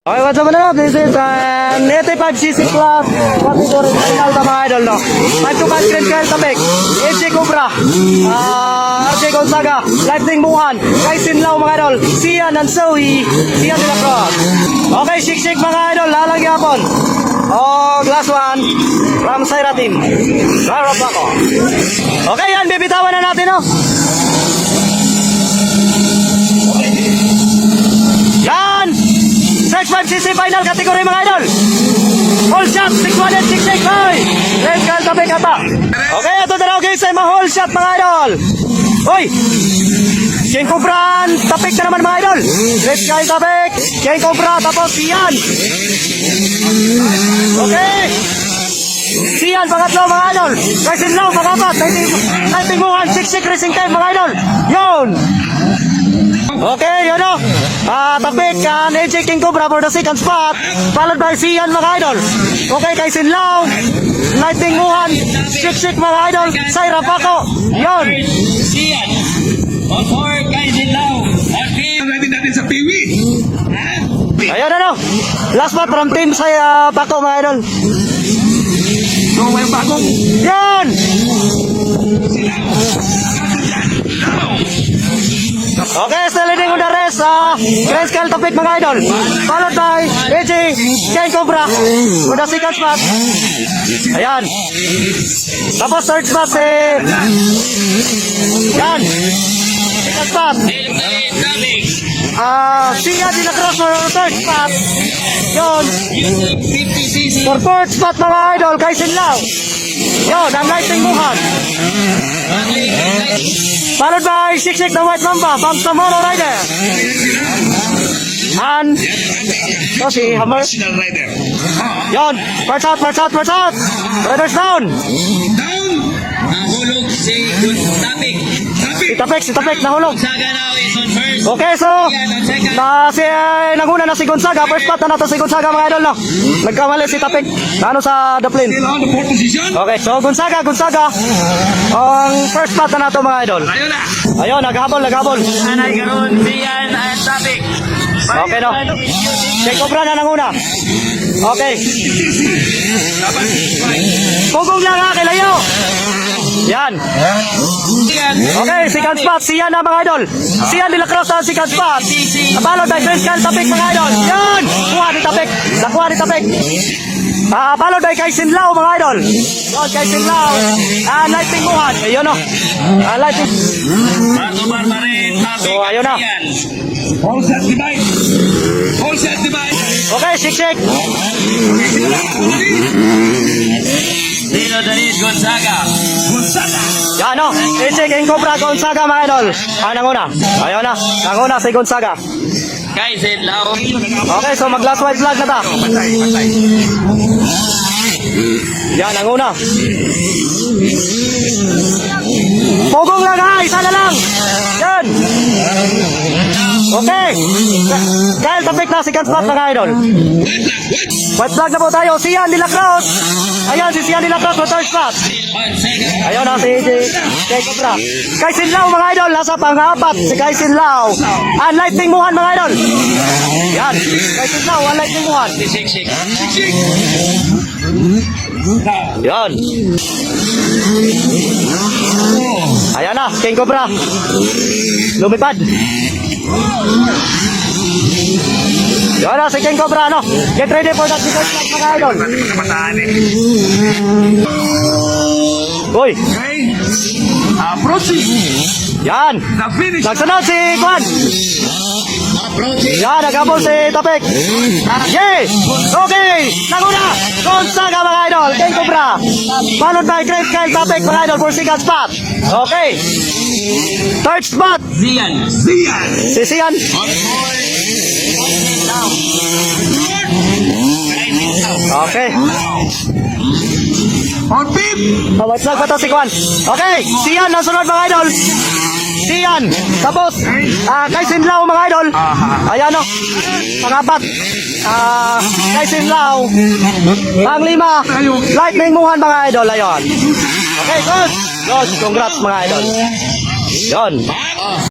Okay, what's up na? This is 85cc Class category final na mga idol, no? 525 Grand Kyle Tabek, AJ Cobra, RJ Gonzaga, Lightning Buhan, Kaisin Lau mga idol, Sian and Zoe, Sian de la Cruz. Okay, shik mga idol, lalagyan hapon. Class 1, from Saira Team. Sarap ako. Okay, yan, bibitawan na natin, no? Yan! 65cc final category mga idol. Whole shot, 616, hoy! Let's go, Tabek ata. Okay, ito na raw guys, ay ma-whole shot mga idol. Hoy! King Cobra, Tabek na naman mga idol. Let's go, Tabek. King Cobra, tapos Sian. Okay! Sian, pangatlo mga idol. Kaisin Lau, pangapat. 19-1, 6 racing time mga idol. Yun! Okay, yun o. Tabek and AJ King Cobra for the second spot. Followed by Sian mga idol. Okay, Kaisin Lau. Lightning Buhan. Sik mga idol. Saira Paco. Yun. Sian. For Kaisin Lau. Natin natin sa Piwi. Ayun ano. Last spot from team sa Paco mga idol. So, may Paco. Yun. Okay, still leading on the rest. Grand Kyle Tabek mga idol. Followed by AJ King Cobra for the second spot. Ayan. Tapos third spot yan. Second spot. Sian de la Cruz for third spot. Yun. For fourth spot mga idol, Kaisin Lau. Yun, ang Lightning Buhan. Followed by Sik the White Mamba from Tomorrow Rider. And si Hammer. Yun, first out. Riders down. Nahulog si Tabek. Si Tabek nahulog. Gonzaga now is on first. Okay, so naguna na si Gonzaga. First spot na nato si Gonzaga mga idol, no? Nagkamali si Tabek. Ano sa the plane. Still on the fourth position. Okay, so Gonzaga. Ang first spot na nato mga idol. Ayun na. Ayun, naghabol. Anay karon Sian and Tabek. Okay, no? King Cobra na nanguna. Okay. Pugong lang ha, kilayo. Yan. Okay, second spot. Sian na mga idol. Sian de la Cruz na second spot. Napalo by Grand Kyle Tabek mga idol. Yan. Nakuha ni Tabek. Follow by Kaisin Lau mga idol. Yun, Kaisin Lau. Lightning Buhan. Ayun o. Lightning. So, ayun na. All set divide. Okay, sik. Zero Danis Gonzaga. Yan o. AJ King Cobra, Gonzaga mga idol. Nanguna. Ayun na. Nanguna si Gonzaga. Kaisin Lau. Okay, so mag last white flag na ta. Yan, nanguna. Pugong lang ha. Isa na lang. Yan. Okay. Kyle Tabek na second spot mga idol. White flag na po tayo. Sian de la Cruz. Ayan si Sian de la Cruz for third spot. Ayun na si AJ King Cobra. Kaisin Lau mga idol. Nasa pang-apat si Kaisin Lau. And Lightning Buhan mga idol. Yan. Kaisin Lau and Lightning Buhan. Sik. Yan. Ayan na. King Cobra. Lumipad. Yan na si King Cobra, no? Get ready for that second spot mga idol. Uy. Okay. Approaching. Yan. The finish. Nagsunod si Kwan. Yan, nagabol si Tabek. Yay! Okay! Nanguna! Gonzaga mga idol. King Cobra. Followed by Great Kyle Tabek mga idol for second spot. Okay. Third spot. Sian. Si Sian. Okay. On fifth. White flag pa to si Kwan. Okay. Sian ang sunod mga idol. Sian. Tapos, Kaisin Lau mga idol. Ayan o. Pangapat. Kaisin Lau. Panglima. Lightning Buhan mga idol. Ayan. Okay, good. Good. Congrats mga idol. Yon.